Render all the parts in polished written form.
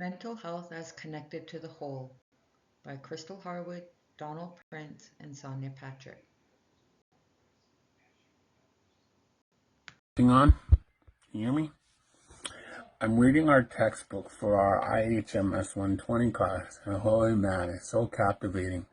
Mental Health as Connected to the Whole by Crystal Harwood, Donald Prince, and Sonia Patrick. On? Can you hear me? I'm reading our textbook for our IHMS 120 class, and holy man, it's so captivating.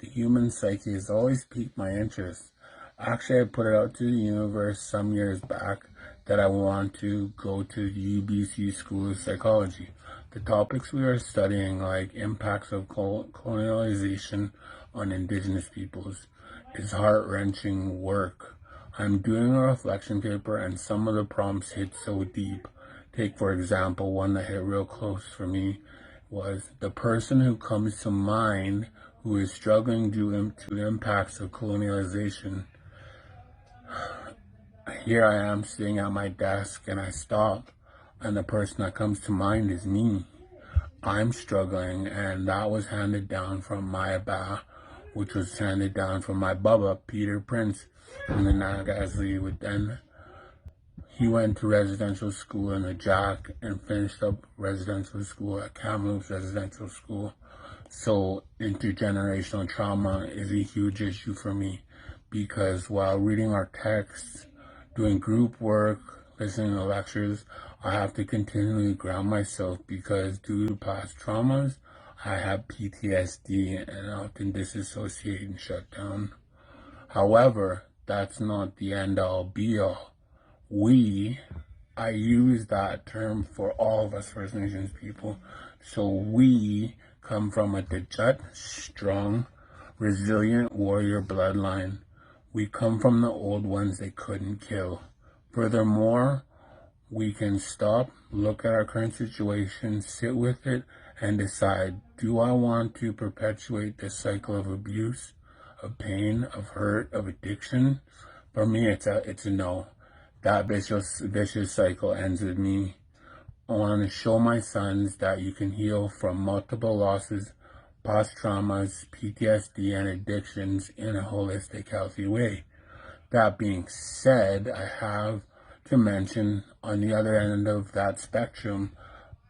The human psyche has always piqued my interest. Actually, I put it out to the universe some years back that I want to go to the UBC School of Psychology. The topics we are studying, like impacts of colonialization on indigenous peoples, is heart-wrenching work. I'm doing a reflection paper and some of the prompts hit so deep. Take, for example, one that hit real close for me was the person who comes to mind who is struggling due to the impacts of colonialization. Here I am sitting at my desk and I stop, and the person that comes to mind is me. I'm struggling, and that was handed down from my Aba, which was handed down from my Bubba, Peter Prince, from the Nagasley. He went to residential school in the Jack and finished up residential school at Kamloops Residential School. So intergenerational trauma is a huge issue for me because while reading our texts, doing group work, listening to lectures, I have to continually ground myself because due to past traumas, I have PTSD and often disassociate and shut down. However, that's not the end all be all. I use that term for all of us First Nations people. So we come from a Dejut, strong, resilient warrior bloodline. We come from the old ones they couldn't kill. Furthermore, we can stop, look at our current situation, sit with it, and decide, do I want to perpetuate this cycle of abuse, of pain, of hurt, of addiction? For me, it's a no. That vicious cycle ends with me. I want to show my sons that you can heal from multiple losses, past traumas, PTSD, and addictions in a holistic, healthy way. That being said, I have to mention on the other end of that spectrum,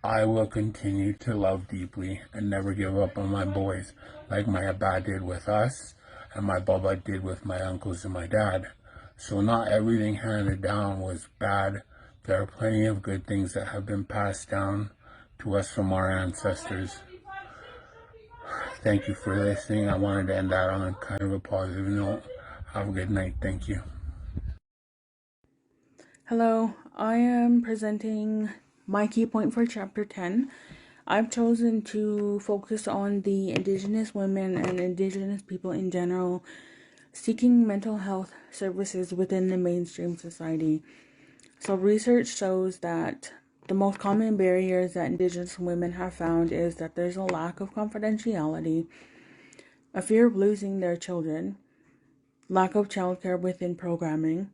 I will continue to love deeply and never give up on my boys, like my Abba did with us and my Baba did with my uncles and my dad. So not everything handed down was bad. There are plenty of good things that have been passed down to us from our ancestors. Thank you for listening. I wanted to end that on a kind of a positive note. Have a good night. Thank you. Hello, I am presenting my key point for Chapter 10. I've chosen to focus on the Indigenous women and Indigenous people in general seeking mental health services within the mainstream society. So research shows that the most common barriers that Indigenous women have found is that there's a lack of confidentiality, a fear of losing their children, lack of childcare within programming,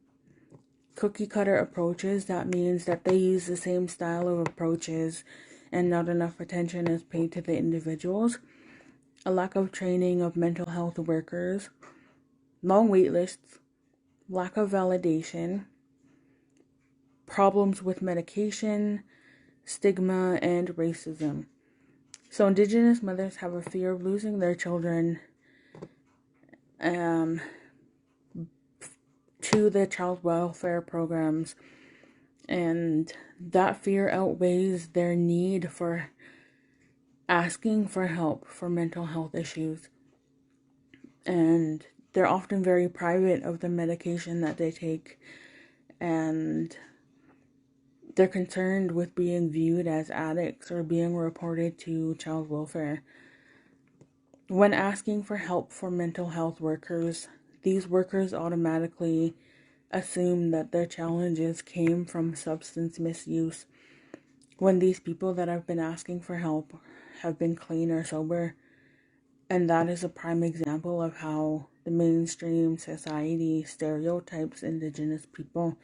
cookie cutter approaches. That means that they use the same style of approaches and not enough attention is paid to the individuals, a lack of training of mental health workers, long wait lists, lack of validation, problems with medication, stigma, and racism. So Indigenous mothers have a fear of losing their children to the child welfare programs, and that fear outweighs their need for asking for help for mental health issues. And they're often very private of the medication that they take, and they're concerned with being viewed as addicts or being reported to child welfare. When asking for help for mental health workers, these workers automatically assume that their challenges came from substance misuse, when these people that have been asking for help have been clean or sober. And that is a prime example of how the mainstream society stereotypes Indigenous people.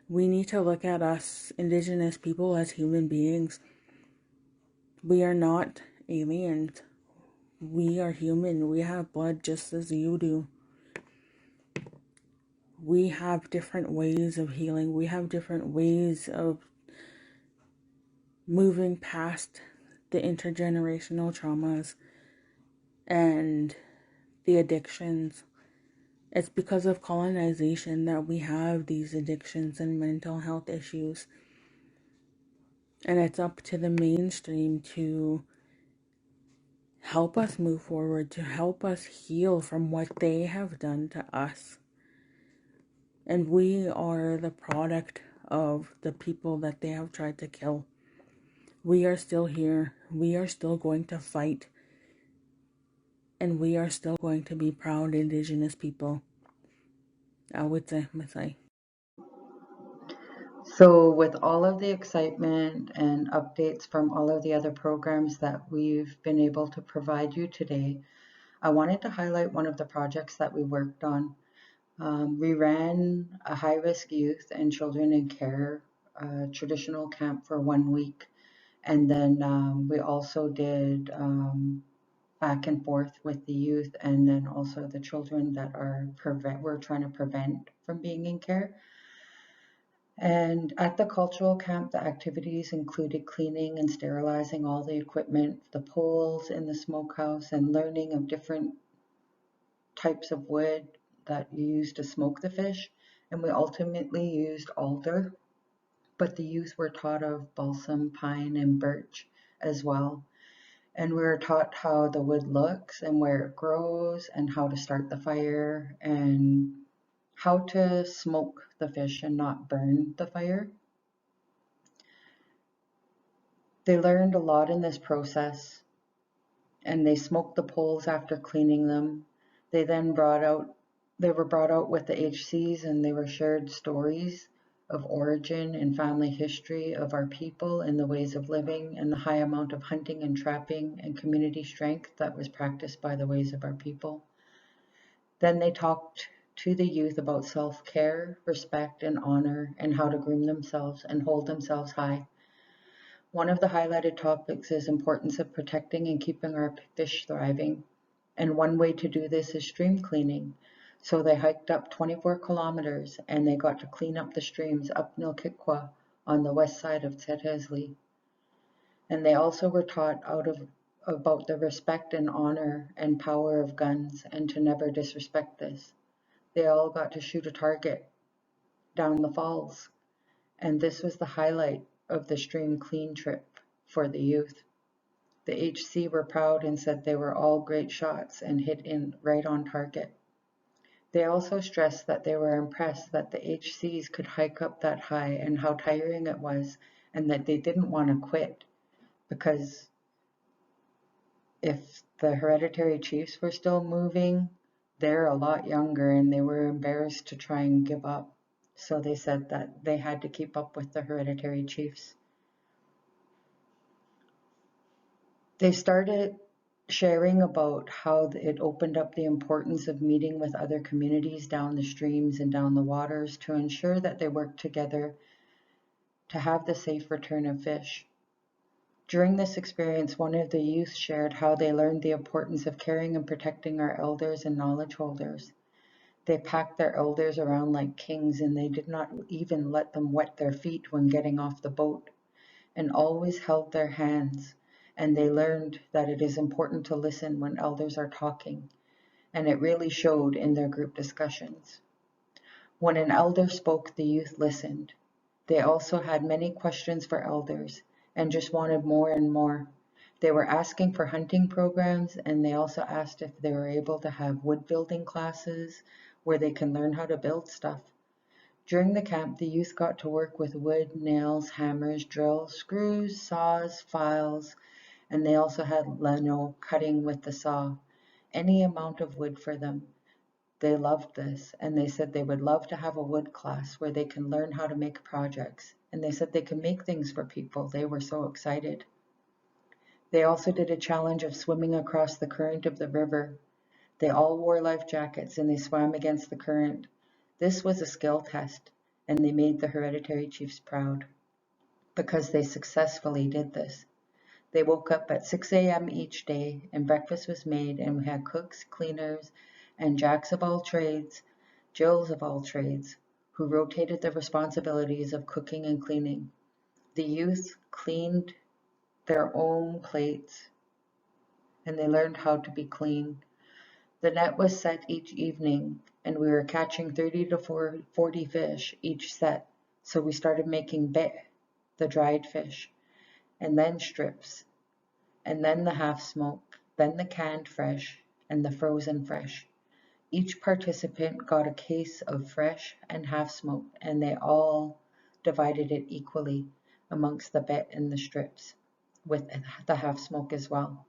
We need to look at us Indigenous people as human beings. We are not aliens. We are human. We have blood just as you do. We have different ways of healing. We have different ways of moving past the intergenerational traumas and the addictions. It's because of colonization that we have these addictions and mental health issues. And it's up to the mainstream to help us move forward, to help us heal from what they have done to us. And we are the product of the people that they have tried to kill. We are still here. We are still going to fight. And we are still going to be proud Indigenous people. Awitse Masai. So, with all of the excitement and updates from all of the other programs that we've been able to provide you today, I wanted to highlight one of the projects that we worked on. We ran a high-risk youth and children in care traditional camp for 1 week. And then we also did back and forth with the youth and then also the children that we're trying to prevent from being in care. And at the cultural camp, the activities included cleaning and sterilizing all the equipment, the poles in the smokehouse, and learning of different types of wood that you use to smoke the fish. And we ultimately used alder, but the youth were taught of balsam, pine, and birch as well. And we were taught how the wood looks and where it grows and how to start the fire and how to smoke the fish and not burn the fire. They learned a lot in this process, and they smoked the poles after cleaning them. They were brought out with the HCs, and they were shared stories of origin and family history of our people and the ways of living and the high amount of hunting and trapping and community strength that was practiced by the ways of our people. Then they talked to the youth about self-care, respect, and honor, and how to groom themselves and hold themselves high. One of the highlighted topics is importance of protecting and keeping our fish thriving. And one way to do this is stream cleaning. So they hiked up 24 kilometers and they got to clean up the streams up Nilkikwa on the west side of Tsetezli. And they also were taught about the respect and honor and power of guns and to never disrespect this. They all got to shoot a target down the falls. And this was the highlight of the stream clean trip for the youth. The HC were proud and said they were all great shots and hit in right on target. They also stressed that they were impressed that the HCs could hike up that high and how tiring it was, and that they didn't want to quit because if the hereditary chiefs were still moving, they're a lot younger and they were embarrassed to try and give up. So they said that they had to keep up with the hereditary chiefs. They started sharing about how it opened up the importance of meeting with other communities down the streams and down the waters to ensure that they work together to have the safe return of fish. During this experience, one of the youth shared how they learned the importance of caring and protecting our elders and knowledge holders. They packed their elders around like kings, and they did not even let them wet their feet when getting off the boat, and always held their hands. And they learned that it is important to listen when elders are talking, and it really showed in their group discussions. When an elder spoke, the youth listened. They also had many questions for elders and just wanted more and more. They were asking for hunting programs, and they also asked if they were able to have wood building classes where they can learn how to build stuff. During the camp, the youth got to work with wood, nails, hammers, drills, screws, saws, files, and they also had Leno cutting with the saw. Any amount of wood for them. They loved this, and they said they would love to have a wood class where they can learn how to make projects. And they said they could make things for people. They were so excited. They also did a challenge of swimming across the current of the river. They all wore life jackets and they swam against the current. This was a skill test, and they made the hereditary chiefs proud because they successfully did this. They woke up at 6 a.m. each day, and breakfast was made, and we had cooks, cleaners, and jacks of all trades, Jills of all trades, who rotated the responsibilities of cooking and cleaning. The youth cleaned their own plates, and they learned how to be clean. The net was set each evening, and we were catching 30 to 40 fish each set, so we started making be, the dried fish, and then strips, and then the half smoked, then the canned fresh, and the frozen fresh. Each participant got a case of fresh and half smoked, and they all divided it equally amongst the bit and the strips, with the half smoke as well.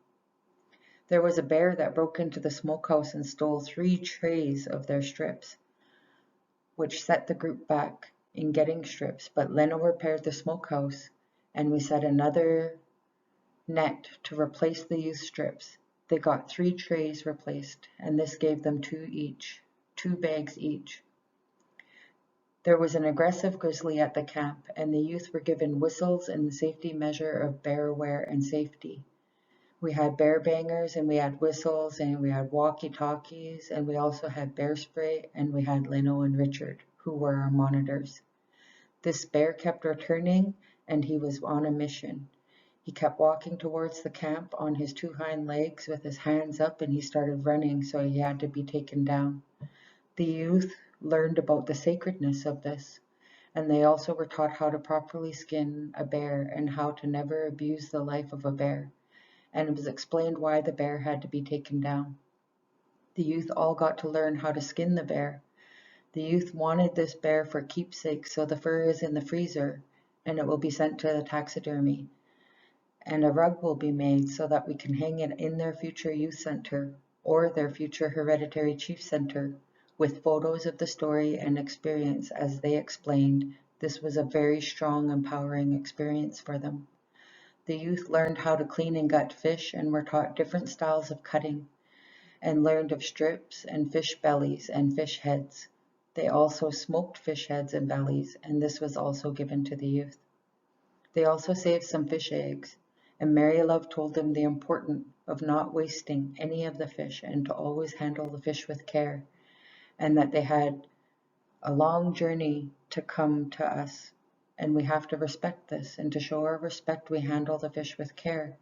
There was a bear that broke into the smokehouse and stole 3 trays of their strips, which set the group back in getting strips, but Leno repaired the smokehouse, and we set another net to replace the used strips. They got 3 trays replaced, and this gave them 2 bags each. There was an aggressive grizzly at the camp, and the youth were given whistles and the safety measure of bear aware and safety. We had bear bangers, and we had whistles, and we had walkie-talkies, and we also had bear spray, and we had Leno and Richard, who were our monitors. This bear kept returning, and he was on a mission. He kept walking towards the camp on his 2 hind legs with his hands up, and he started running, so he had to be taken down. The youth learned about the sacredness of this, and they also were taught how to properly skin a bear and how to never abuse the life of a bear, and it was explained why the bear had to be taken down. The youth all got to learn how to skin the bear. The youth wanted this bear for keepsake, so the fur is in the freezer, and it will be sent to the taxidermy. And a rug will be made so that we can hang it in their future youth center or their future hereditary chief center with photos of the story and experience. As they explained, this was a very strong, empowering experience for them. The youth learned how to clean and gut fish and were taught different styles of cutting and learned of strips and fish bellies and fish heads. They also smoked fish heads and bellies, and this was also given to the youth. They also saved some fish eggs, and Mary Love told them the importance of not wasting any of the fish and to always handle the fish with care, and that they had a long journey to come to us, and we have to respect this, and to show our respect we handle the fish with care.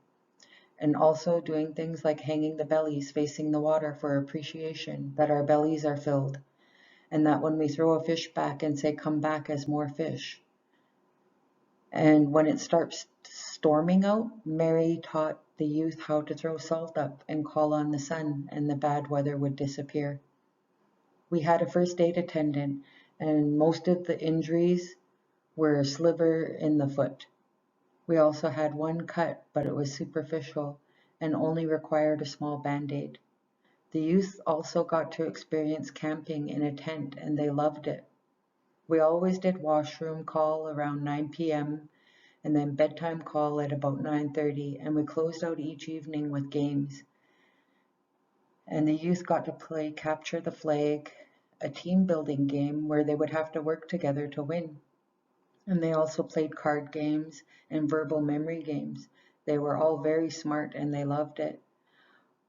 And also doing things like hanging the bellies facing the water for appreciation that our bellies are filled, and that when we throw a fish back and say come back as more fish. And when it starts storming out, Mary taught the youth how to throw salt up and call on the sun, and the bad weather would disappear. We had a first aid attendant, and most of the injuries were a sliver in the foot. We also had 1 cut, but it was superficial and only required a small band-aid. The youth also got to experience camping in a tent, and they loved it. We always did washroom call around 9 p.m. and then bedtime call at about 9:30, and we closed out each evening with games. And the youth got to play Capture the Flag, a team building game where they would have to work together to win. And they also played card games and verbal memory games. They were all very smart and they loved it.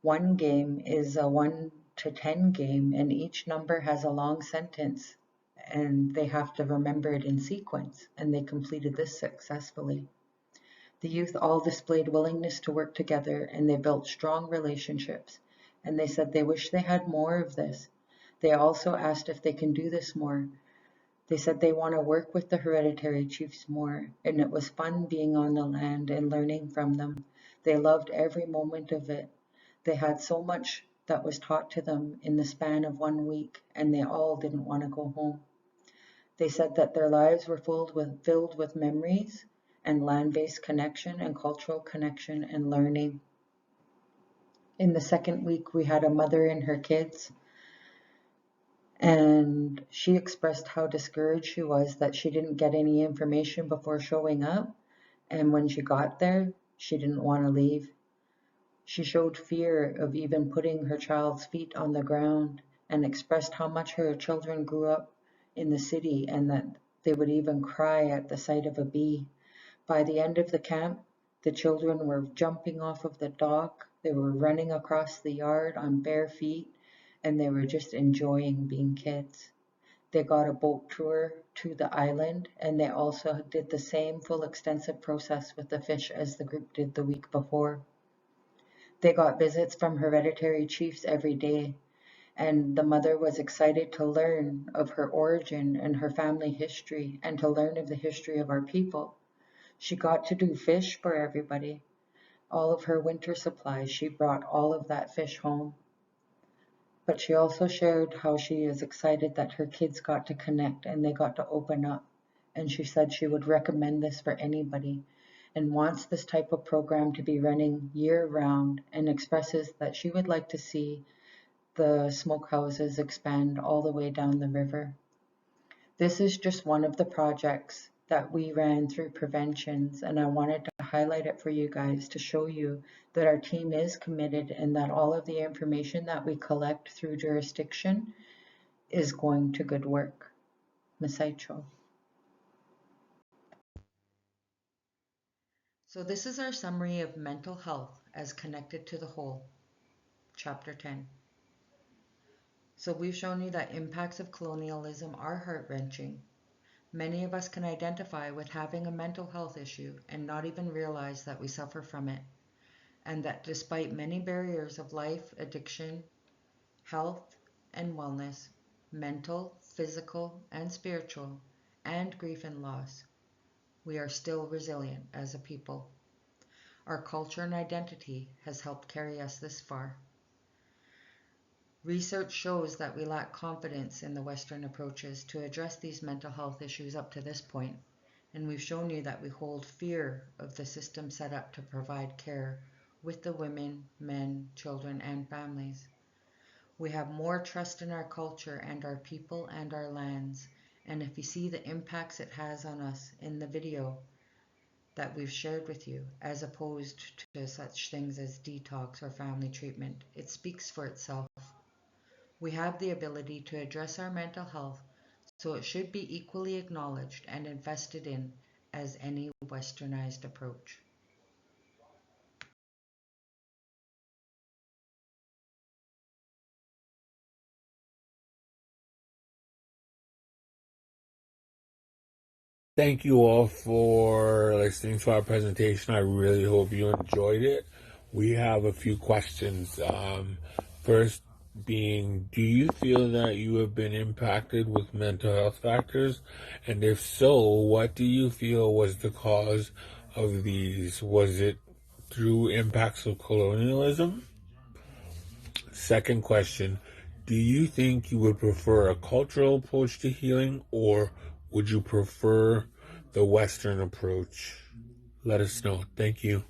One game is a 1 to 10 game, and each number has a long sentence, and they have to remember it in sequence, and they completed this successfully. The youth all displayed willingness to work together, and they built strong relationships, and they said they wish they had more of this. They also asked if they can do this more. They said they want to work with the hereditary chiefs more, and it was fun being on the land and learning from them. They loved every moment of it. They had so much that was taught to them in the span of 1 week, and they all didn't want to go home. They said that their lives were filled with memories and land-based connection and cultural connection and learning. In the second week, we had a mother and her kids, and she expressed how discouraged she was that she didn't get any information before showing up, and when she got there, she didn't want to leave. She showed fear of even putting her child's feet on the ground and expressed how much her children grew up in the city and that they would even cry at the sight of a bee. By the end of the camp, the children were jumping off of the dock, they were running across the yard on bare feet, and they were just enjoying being kids. They got a boat tour to the island, and they also did the same full extensive process with the fish as the group did the week before. They got visits from hereditary chiefs every day, and the mother was excited to learn of her origin and her family history and to learn of the history of our people. She got to do fish for everybody. All of her winter supplies, she brought all of that fish home. But she also shared how she is excited that her kids got to connect and they got to open up. And she said she would recommend this for anybody and wants this type of program to be running year round, and expresses that she would like to see the smokehouses expand all the way down the river. This is just one of the projects that we ran through preventions, and I wanted to highlight it for you guys to show you that our team is committed and that all of the information that we collect through jurisdiction is going to good work. Masaicho. So this is our summary of mental health as connected to the whole, chapter 10. So we've shown you that impacts of colonialism are heart-wrenching. Many of us can identify with having a mental health issue and not even realize that we suffer from it, and that despite many barriers of life, addiction, health, and wellness, mental, physical, and spiritual, and grief and loss, we are still resilient as a people. Our culture and identity has helped carry us this far. Research shows that we lack confidence in the Western approaches to address these mental health issues up to this point, and we've shown you that we hold fear of the system set up to provide care with the women, men, children, and families. We have more trust in our culture and our people and our lands, and if you see the impacts it has on us in the video that we've shared with you, as opposed to such things as detox or family treatment, it speaks for itself. We have the ability to address our mental health, so it should be equally acknowledged and invested in as any westernized approach. Thank you all for listening to our presentation. I really hope you enjoyed it. We have a few questions. First being, do you feel that you have been impacted with mental health factors? And if so, what do you feel was the cause of these? Was it through impacts of colonialism? Second question, do you think you would prefer a cultural approach to healing, or would you prefer the Western approach? Let us know. Thank you.